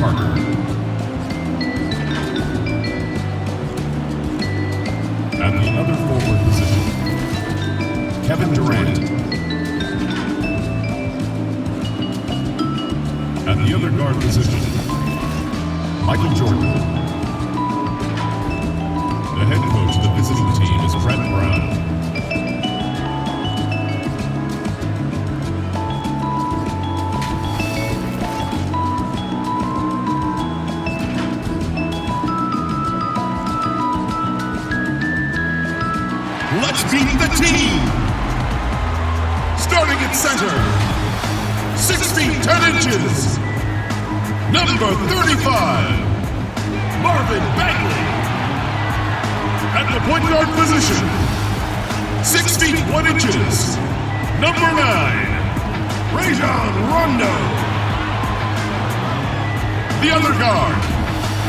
Parker. At the other forward position, Kevin Durant. At the other guard position, Michael Jordan. The head coach of the visiting team is Brett Brown. Let's beat the team! Starting at center, 6 feet 10 inches, number 35, Marvin Bagley. At the point guard position, 6 feet 1 inches, number 9, Rajon Rondo. The other guard,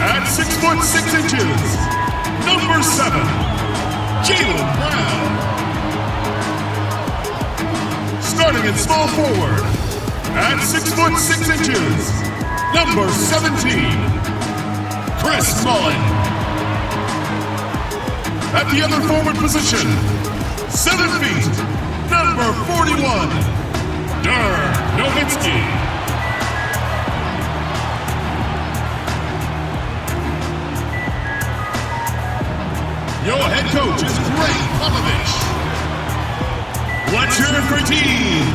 at 6 foot 6 inches, number 7, Jaylen Brown. Starting at small forward, at 6 foot 6 inches, number 17, Chris Mullin. At the other forward position, 7 feet, number 41, Dirk Nowitzki. Your head coach is Greg Popovich. Let's hear it for team.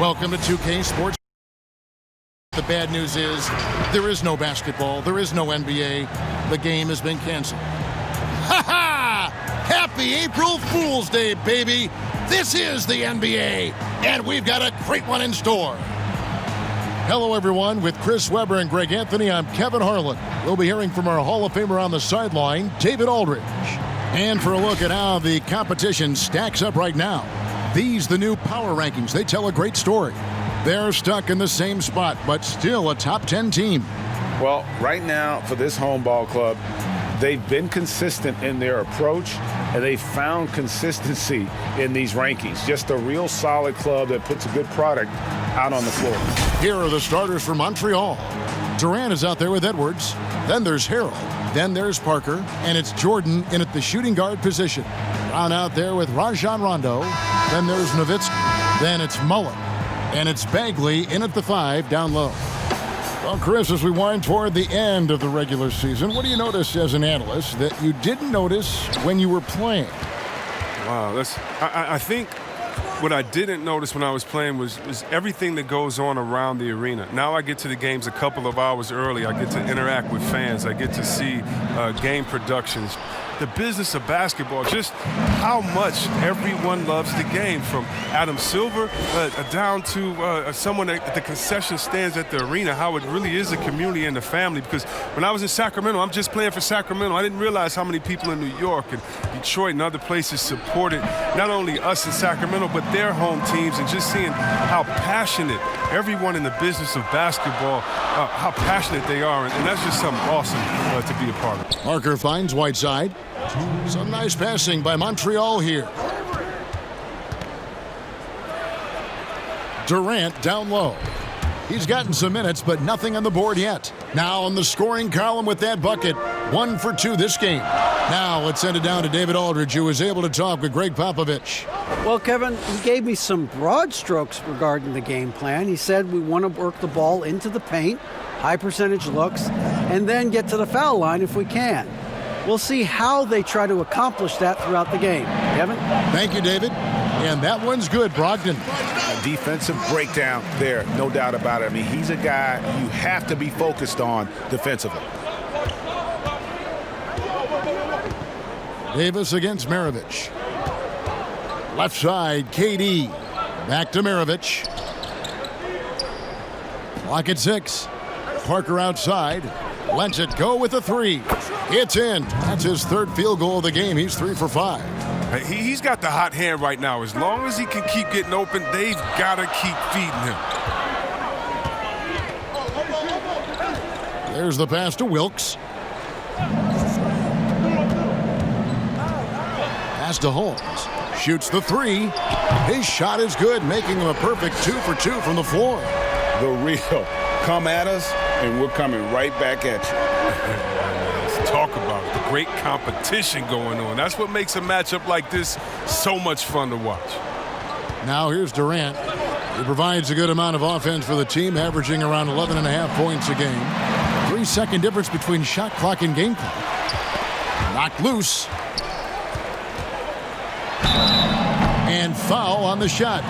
Welcome to 2K Sports. The bad news is there is no basketball. There is no NBA. The game has been canceled. Ha ha! Happy April Fool's Day, baby. This is the NBA, and we've got a great one in store. Hello, everyone. With Chris Webber and Greg Anthony, I'm Kevin Harlan. We'll be hearing from our Hall of Famer on the sideline, David Aldridge. And for a look at how the competition stacks up right now, these the new power rankings. They tell a great story. They're stuck in the same spot, but still a top 10 team. Well, right now for this home ball club, they've been consistent in their approach, and they found consistency in these rankings. Just a real solid club that puts a good product out on the floor. Here are the starters for Montreal. Durant is out there with Edwards. Then there's Harrell. Then there's Parker. And it's Jordan in at the shooting guard position. Brown out there with Rajon Rondo. Then there's Nowitzki. Then it's Mullin. And it's Bagley in at the 5 down low. Well, Chris, as we wind toward the end of the regular season, what do you notice as an analyst that you didn't notice when you were playing? Wow, I think what I didn't notice when I was playing was everything that goes on around the arena. Now I get to the games a couple of hours early. I get to interact with fans. I get to see game productions. The business of basketball, just how much everyone loves the game, from Adam Silver down to someone at the concession stands at the arena, how it really is a community and a family. Because when I was in Sacramento, I'm just playing for Sacramento. I didn't realize how many people in New York and Detroit and other places supported not only us in Sacramento, but their home teams, and just seeing how passionate everyone in the business of basketball, how passionate they are. And that's just something awesome to be a part of. Parker finds Whiteside. Some nice passing by Montreal here. Durant down low. He's gotten some minutes, but nothing on the board yet. Now on the scoring column with that bucket. 1 for 2 this game. Now let's send it down to David Aldridge, who was able to talk with Greg Popovich. Well, Kevin, he gave me some broad strokes regarding the game plan. He said we want to work the ball into the paint, high percentage looks, and then get to the foul line if we can. We'll see how they try to accomplish that throughout the game. Kevin? Thank you, David. And that one's good, Brogdon. A defensive breakdown there, no doubt about it. I mean, he's a guy you have to be focused on defensively. Davis against Maravich. Left side, KD. Back to Maravich. Clock at 6. Parker outside. Lets it go with a 3. It's in. That's his 3rd field goal of the game. He's 3 for 5. He's got the hot hand right now. As long as he can keep getting open, they've got to keep feeding him. There's the pass to Wilkes. Pass to Holmes. Shoots the three. His shot is good, making him a perfect 2 for 2 from the floor. The real. Come at us, and we're coming right back at you. Let's talk about it. The great competition going on. That's what makes a matchup like this so much fun to watch. Now here's Durant. He provides a good amount of offense for the team, averaging around 11.5 points a game. 3-second difference between shot clock and game clock. Knocked loose. And foul on the shot.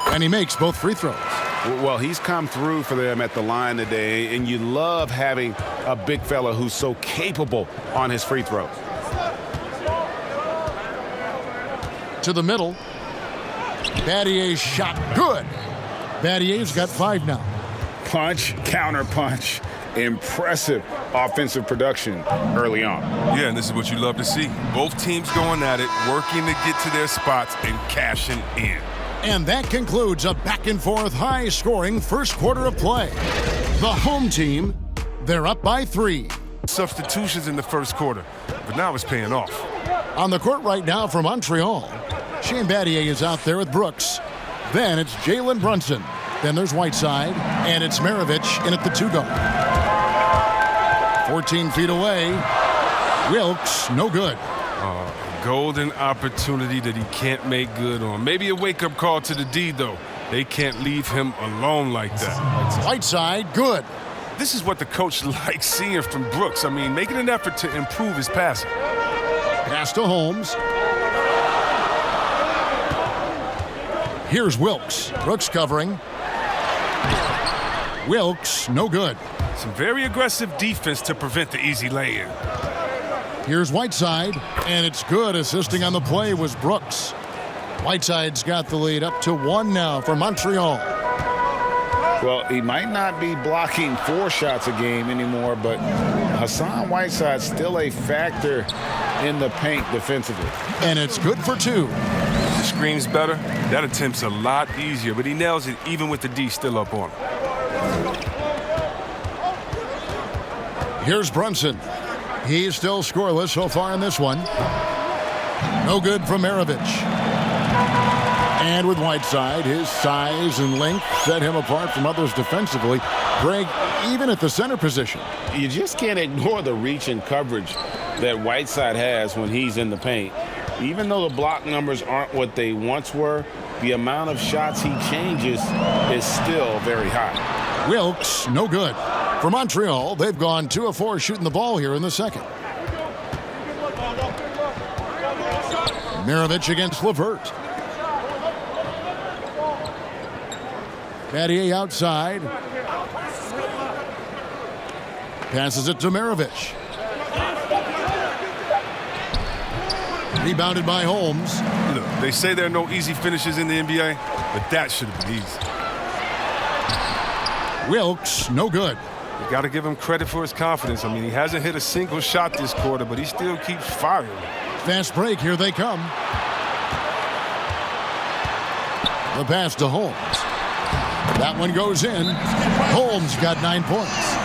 And he makes both free throws. Well, he's come through for them at the line today, and you love having a big fella who's so capable on his free throws. To the middle. Battier's shot good. Battier's got 5 now. Punch, counter punch. Impressive offensive production early on. Yeah, and this is what you love to see. Both teams going at it, working to get to their spots and cashing in. And that concludes a back-and-forth, high-scoring first quarter of play. The home team, they're up by 3. Substitutions in the first quarter, but now it's paying off. On the court right now for Montreal, Shane Battier is out there with Brooks. Then it's Jalen Brunson. Then there's Whiteside, and it's Maravich in at the 2 guard. 14 feet away. Wilkes, no good. Golden opportunity that he can't make good on. Maybe a wake-up call to the D, though. They can't leave him alone like that. Whiteside, good. This is what the coach likes seeing from Brooks. I mean, making an effort to improve his passing. Pass to Holmes. Here's Wilkes. Brooks covering. Wilkes, no good. Some very aggressive defense to prevent the easy lay-in. Here's Whiteside, and it's good. Assisting on the play was Brooks. Whiteside's got the lead up to 1 now for Montreal. Well, he might not be blocking 4 shots a game anymore, but Hassan Whiteside's still a factor in the paint defensively. And it's good for 2. The screen's better. That attempt's a lot easier, but he nails it even with the D still up on him. Here's Brunson. He's still scoreless so far in this one. No good from Maravich. And with Whiteside, his size and length set him apart from others defensively. Greg, even at the center position. You just can't ignore the reach and coverage that Whiteside has when he's in the paint. Even though the block numbers aren't what they once were, the amount of shots he changes is still very high. Wilkes, no good. For Montreal, they've gone 2 of 4 shooting the ball here in the second. Maravich against LeVert. Battier outside. Passes it to Maravich. Rebounded by Holmes. Look, they say there are no easy finishes in the NBA, but that should have been easy. Wilkes, no good. You got to give him credit for his confidence. I mean, he hasn't hit a single shot this quarter, but he still keeps firing. Fast break, here they come. The pass to Holmes. That one goes in. Holmes got 9 points.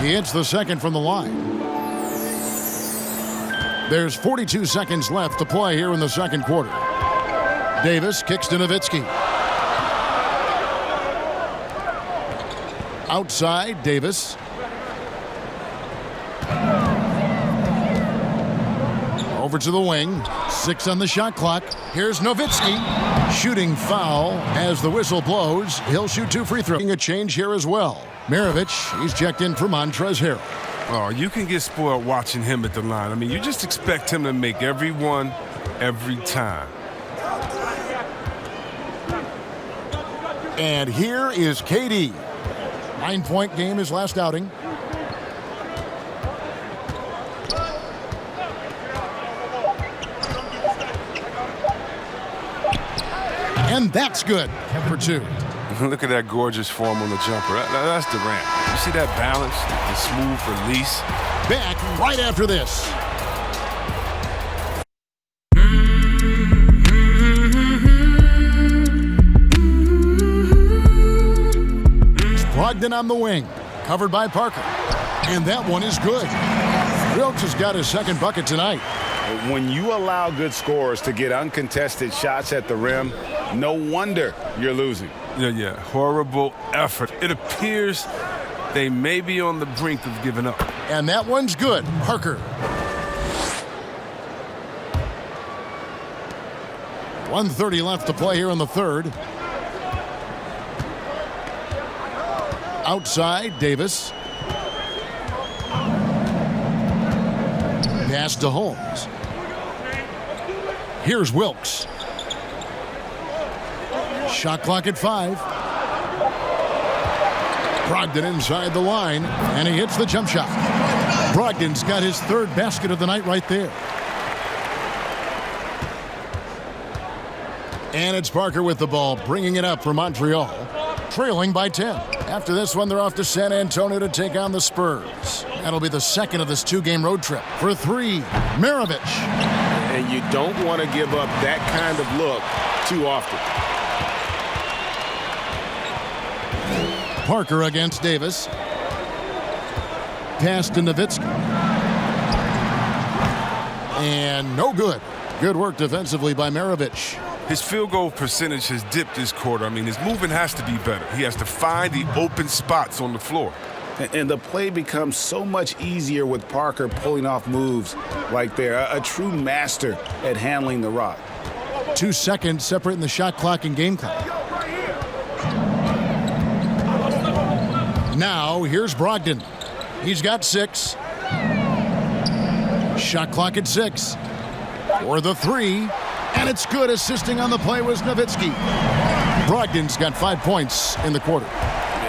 He hits the second from the line. There's 42 seconds left to play here in the second quarter. Davis kicks to Nowitzki. Outside, Davis. Over to the wing. 6 on the shot clock. Here's Nowitzki. Shooting foul as the whistle blows. He'll shoot 2 free throws. A change here as well. Maravich, he's checked in for Montrezl Harrell. Oh, you can get spoiled watching him at the line. I mean, you just expect him to make every one, every time. And here is KD. 9-point game his last outing. And that's good for 2. Look at that gorgeous form on the jumper. That's Durant. You see that balance, the smooth release? Back right after this. Brogdon on the wing, covered by Parker. And that one is good. Wilkes has got his second bucket tonight. When you allow good scorers to get uncontested shots at the rim, no wonder you're losing. Yeah. Horrible effort. It appears they may be on the brink of giving up. And that one's good. Parker. 1:30 left to play here in the third. Outside, Davis. Pass to Holmes. Here's Wilkes. Shot clock at 5. Brogdon inside the line, and he hits the jump shot. Brogdon's got his third basket of the night right there. And it's Parker with the ball, bringing it up for Montreal, trailing by 10. After this one, they're off to San Antonio to take on the Spurs. That'll be the second of this two-game road trip. For 3, Maravich. And you don't want to give up that kind of look too often. Parker against Davis. Pass to Nowitzki. And no good. Good work defensively by Maravich. His field goal percentage has dipped this quarter. I mean, his movement has to be better. He has to find the open spots on the floor. And the play becomes so much easier with Parker pulling off moves like there. A true master at handling the rock. 2 seconds separating the shot clock and game clock. Now, here's Brogdon. He's got 6. Shot clock at 6. For the 3. And it's good. Assisting on the play was Nowitzki. Brogdon's got 5 points in the quarter.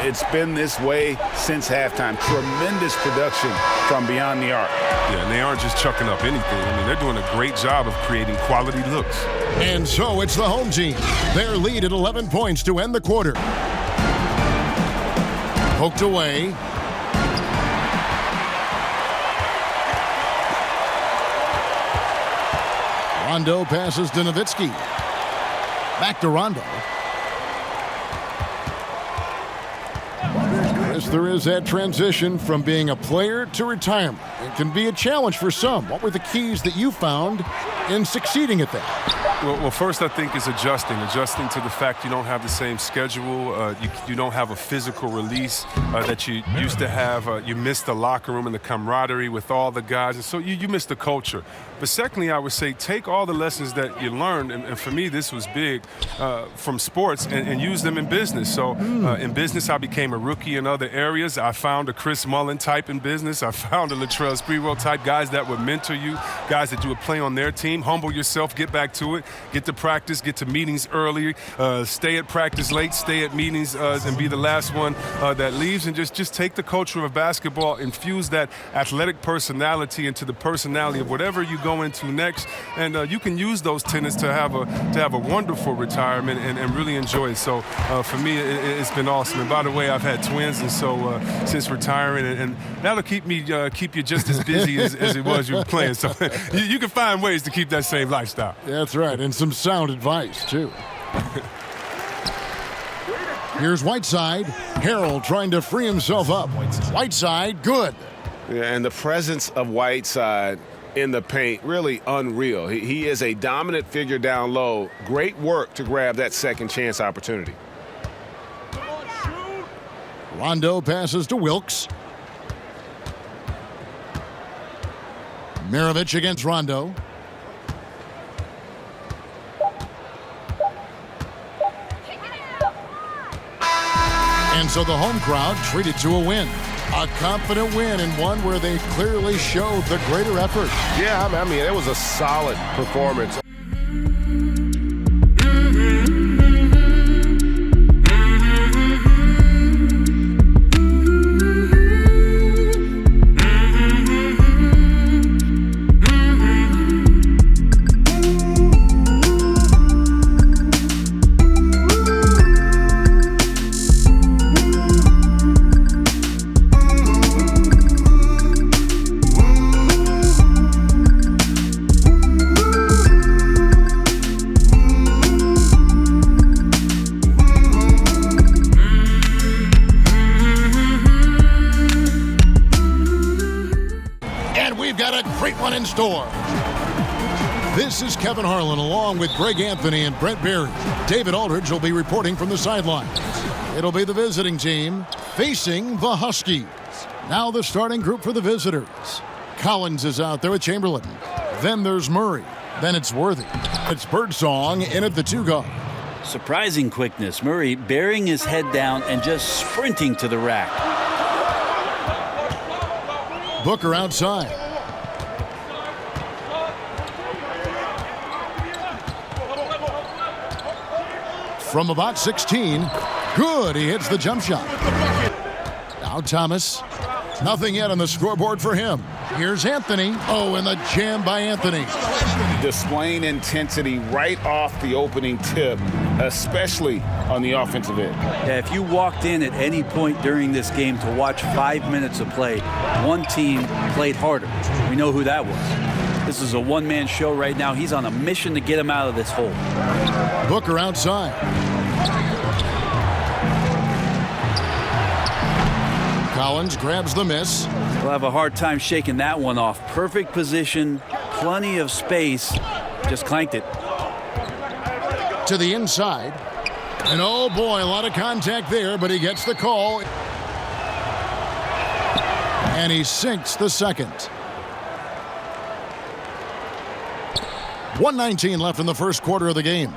It's been this way since halftime. Tremendous production from beyond the arc. Yeah, and they aren't just chucking up anything. I mean, they're doing a great job of creating quality looks. And so it's the home team. Their lead at 11 points to end the quarter. Poked away. Rondo passes to Nowitzki. Back to Rondo. Yes, there is that transition from being a player to retirement. It can be a challenge for some. What were the keys that you found in succeeding at that? Well, first I think is adjusting to the fact you don't have the same schedule. You don't have a physical release that you used to have. You miss the locker room and the camaraderie with all the guys, and so you miss the culture. But secondly, I would say take all the lessons that you learned, and for me this was big, from sports and use them in business. So in business I became a rookie in other areas. I found a Chris Mullin type in business. I found a Latrell Sprewell type, guys that would mentor you, guys that you would play on their team. Humble yourself, get back to it. Get to practice, get to meetings early, stay at practice late, stay at meetings and be the last one that leaves, and just take the culture of basketball, infuse that athletic personality into the personality of whatever you go into next, and you can use those tenets to have a wonderful retirement and really enjoy it. So for me, it's been awesome. And by the way, I've had twins, and so since retiring, and that'll keep you just as busy as it was you were playing. So you can find ways to keep that same lifestyle. That's right, and some sound advice, too. Here's Whiteside. Harrell trying to free himself up. Whiteside, good. Yeah, and the presence of Whiteside in the paint, really unreal. He is a dominant figure down low. Great work to grab that second chance opportunity. Rondo passes to Wilkes. Maravich against Rondo. And so the home crowd treated to a win. A confident win, and one where they clearly showed the greater effort. Yeah, I mean, it was a solid performance. store. This is Kevin Harlan along with Greg Anthony and Brent Berry. David Aldridge will be reporting from the sidelines. It'll be the visiting team facing the Huskies. Now the starting group for the visitors. Collins is out there with Chamberlain. Then there's Murray. Then it's Worthy. It's Birdsong in at the 2 guard. Surprising quickness. Murray bearing his head down and just sprinting to the rack. Booker outside. From about 16. Good. He hits the jump shot. Now Thomas. Nothing yet on the scoreboard for him. Here's Anthony. Oh, and the jam by Anthony. Displaying intensity right off the opening tip, especially on the offensive end. Yeah, if you walked in at any point during this game to watch 5 minutes of play, one team played harder. We know who that was. This is a one-man show right now. He's on a mission to get him out of this hole. Booker outside. Collins grabs the miss. We'll have a hard time shaking that one off. Perfect position, plenty of space. Just clanked it. To the inside. And oh boy, a lot of contact there, but he gets the call. And he sinks the second. 1:19 left in the first quarter of the game.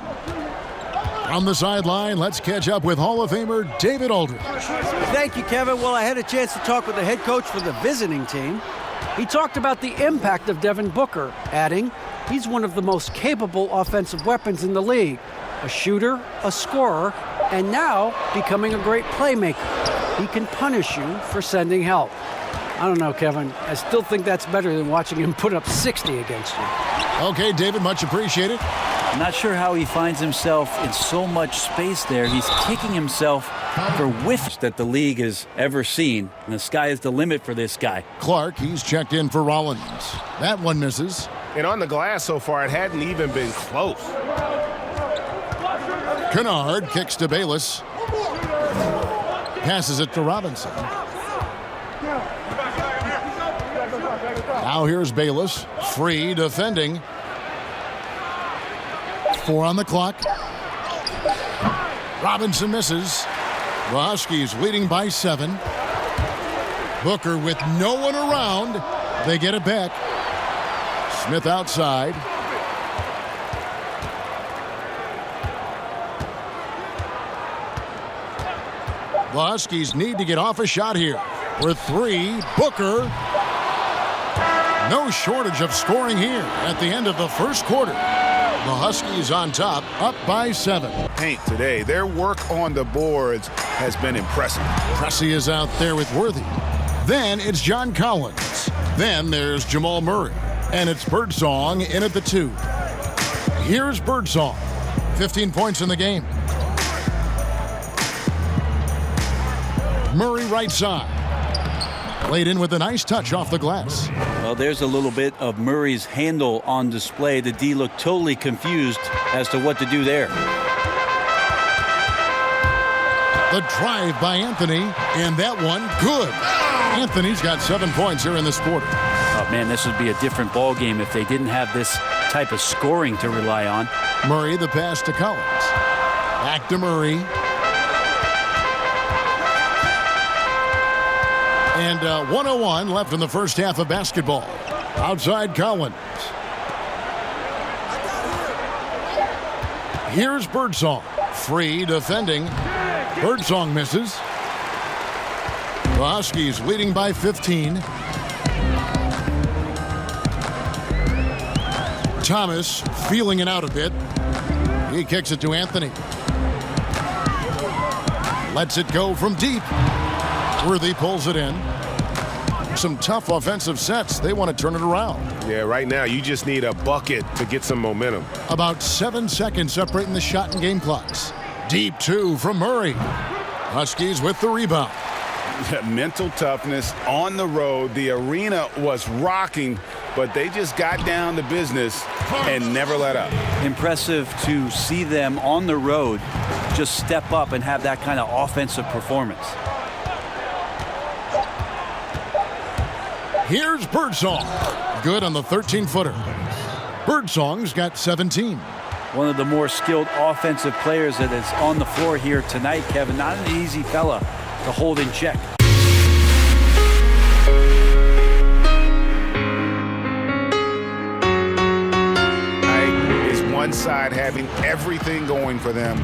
On the sideline, let's catch up with Hall of Famer David Aldridge. Thank you, Kevin. Well, I had a chance to talk with the head coach for the visiting team. He talked about the impact of Devin Booker, adding, he's one of the most capable offensive weapons in the league. A shooter, a scorer, and now becoming a great playmaker. He can punish you for sending help. I don't know, Kevin. I still think that's better than watching him put up 60 against you. Okay, David, much appreciated. I'm not sure how he finds himself in so much space there. He's kicking himself for whiffs that the league has ever seen. And the sky is the limit for this guy. Clark, he's checked in for Rollins. That one misses. And on the glass so far, it hadn't even been close. Kennard kicks to Bayless. Passes it to Robinson. Now here's Bayless. Free defending. 4 on the clock. Robinson misses. The Huskies leading by 7. Booker with no one around. They get it back. Smith outside. The Huskies need to get off a shot here. For 3, Booker. No shortage of scoring here at the end of the first quarter. The Huskies on top, up by 7. Paint today. Their work on the boards has been impressive. Pressey is out there with Worthy. Then it's John Collins. Then there's Jamal Murray. And it's Birdsong in at the 2. Here's Birdsong. 15 points in the game. Murray right side. Laid in with a nice touch off the glass. Well, there's a little bit of Murray's handle on display. The D looked totally confused as to what to do there. The drive by Anthony, and that one good. Anthony's got 7 points here in this quarter. Oh, man, this would be a different ball game if they didn't have this type of scoring to rely on. Murray, the pass to Collins. Back to Murray. And 1:01 left in the first half of basketball. Outside Collins. Here's Birdsong. Free defending. Birdsong misses. The Huskies leading by 15. Thomas feeling it out a bit. He kicks it to Anthony. Lets it go from deep. Worthy pulls it in. Some tough offensive sets. They want to turn it around. Yeah, right now you just need a bucket to get some momentum. About 7 seconds separating the shot and game clocks. Deep 2 from Murray. Huskies with the rebound. Mental toughness on the road. The arena was rocking, but they just got down to business and never let up. Impressive to see them on the road just step up and have that kind of offensive performance. Here's Birdsong. Good on the 13-footer. Birdsong's got 17. One of the more skilled offensive players that is on the floor here tonight, Kevin. Not an easy fella to hold in check. One side having everything going for them.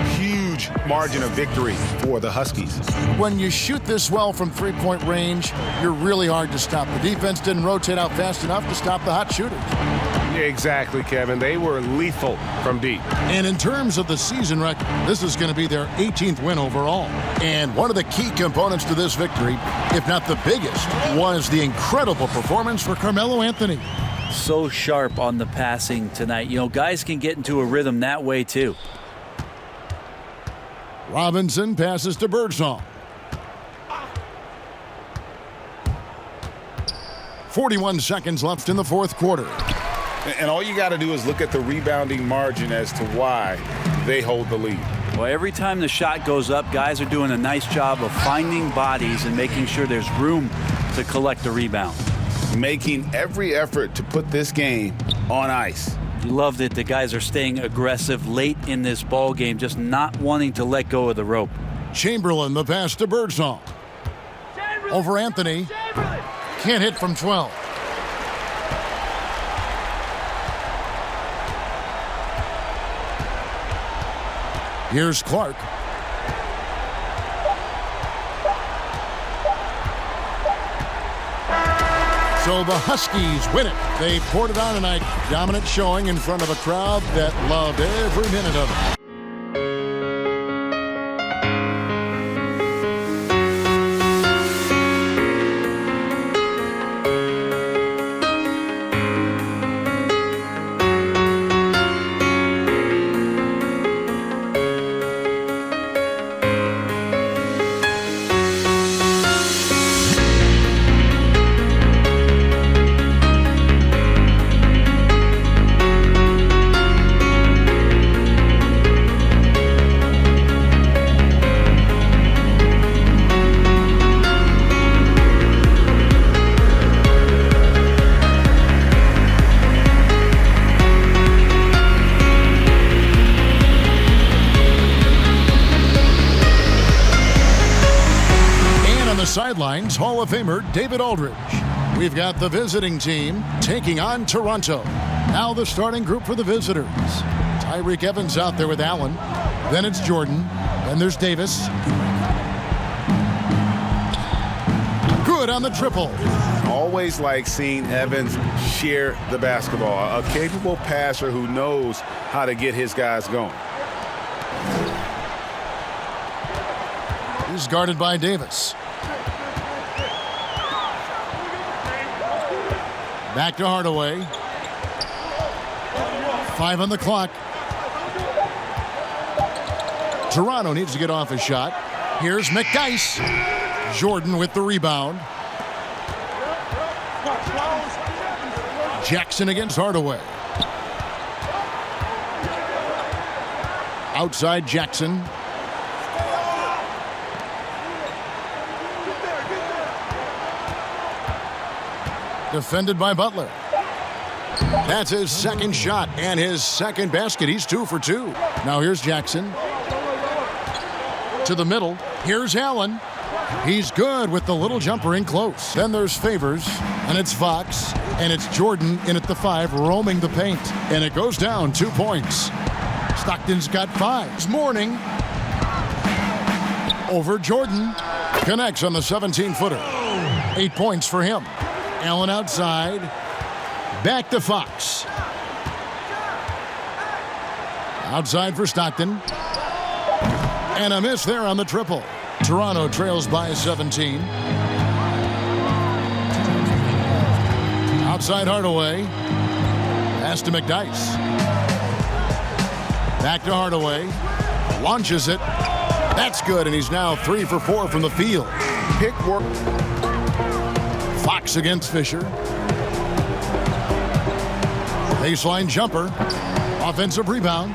Huge margin of victory for the Huskies. When you shoot this well from three-point range, you're really hard to stop. The defense didn't rotate out fast enough to stop the hot shooters. Yeah, exactly, Kevin. They were lethal from deep. And in terms of the season record, this is going to be their 18th win overall. And one of the key components to this victory, if not the biggest, was the incredible performance for Carmelo Anthony. So sharp on the passing tonight. You know, guys can get into a rhythm that way too. Robinson passes to Birdsong. 41 seconds left in the fourth quarter. And all you got to do is look at the rebounding margin as to why they hold the lead. Well, every time the shot goes up, guys are doing a nice job of finding bodies and making sure there's room to collect the rebound. Making every effort to put this game on ice. You love that the guys are staying aggressive late in this ball game, just not wanting to let go of the rope. Chamberlain, the pass to Birdsong. Over Anthony. Can't hit from 12. Here's Clark. So the Huskies win it. They poured it on tonight. Dominant showing in front of a crowd that loved every minute of it. Sidelines, Hall of Famer David Aldridge. We've got the visiting team taking on Toronto. Now the starting group for the visitors. Tyreek Evans out there with Allen. Then it's Jordan. Then there's Davis. Good on the triple. Always like seeing Evans share the basketball. A capable passer who knows how to get his guys going. He's guarded by Davis. Back to Hardaway. 5 on the clock. Toronto needs to get off a shot. Here's McDyess. Jordan with the rebound. Jackson against Hardaway. Outside Jackson. Defended by Butler. That's his second shot and his second basket. He's 2 for 2. Now here's Jackson. To the middle. Here's Allen. He's good with the little jumper in close. Then there's Favors, and it's Fox, and it's Jordan in at the 5, roaming the paint. And it goes down 2 points. Stockton's got 5. It's Morning. Over Jordan. Connects on the 17-footer. 8 points for him. Allen outside. Back to Fox. Outside for Stockton. And a miss there on the triple. Toronto trails by 17. Outside Hardaway. Pass to McDyess. Back to Hardaway. Launches it. That's good, and he's now 3 for 4 from the field. Pick work. Fox against Fisher. Baseline jumper. Offensive rebound.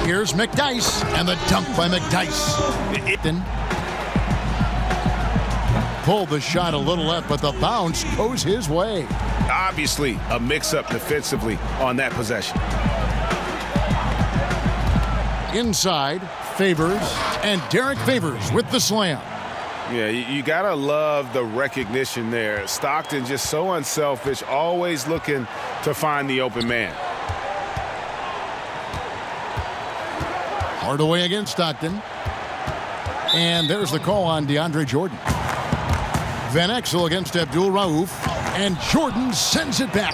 Here's McDyess, and the dunk by McDyess. pulled the shot a little left, but the bounce goes his way. Obviously, a mix-up defensively on that possession. Inside, Favors, and Derek Favors with the slam. Yeah, you got to love the recognition there. Stockton just so unselfish, always looking to find the open man. Hardaway against Stockton. And there's the call on DeAndre Jordan. Van Exel against Abdul Rauf. And Jordan sends it back.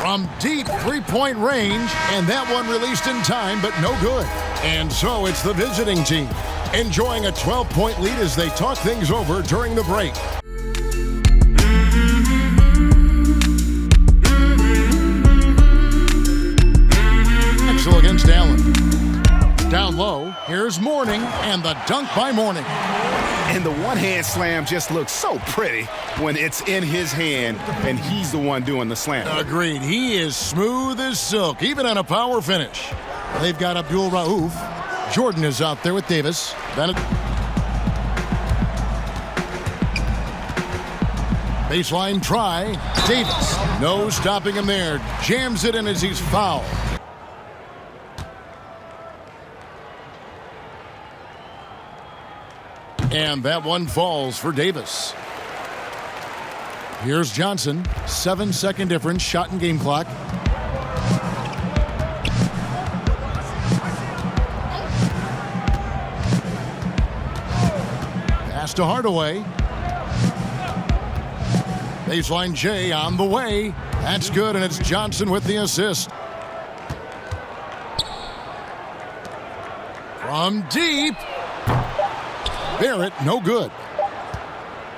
From deep three-point range, and that one released in time, but no good. And so it's the visiting team enjoying a 12-point lead as they talk things over during the break. Axel against Allen. Down low, here's Mourning, and the dunk by Mourning. And the one-hand slam just looks so pretty when it's in his hand and he's the one doing the slam. Agreed. He is smooth as silk, even on a power finish. They've got Abdul Rauf. Jordan is out there with Davis. Baseline try. Davis. No stopping him there. Jams it in as he's fouled. And that one falls for Davis. Here's Johnson. 7-second difference. Shot and game clock. Pass to Hardaway. Baseline J on the way. That's good, and it's Johnson with the assist. From deep. Barrett, no good.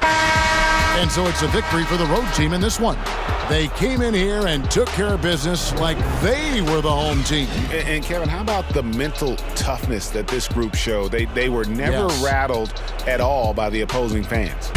And so it's a victory for the road team in this one. They came in here and took care of business like they were the home team. And Kevin, how about the mental toughness that this group showed? They were never rattled at all by the opposing fans.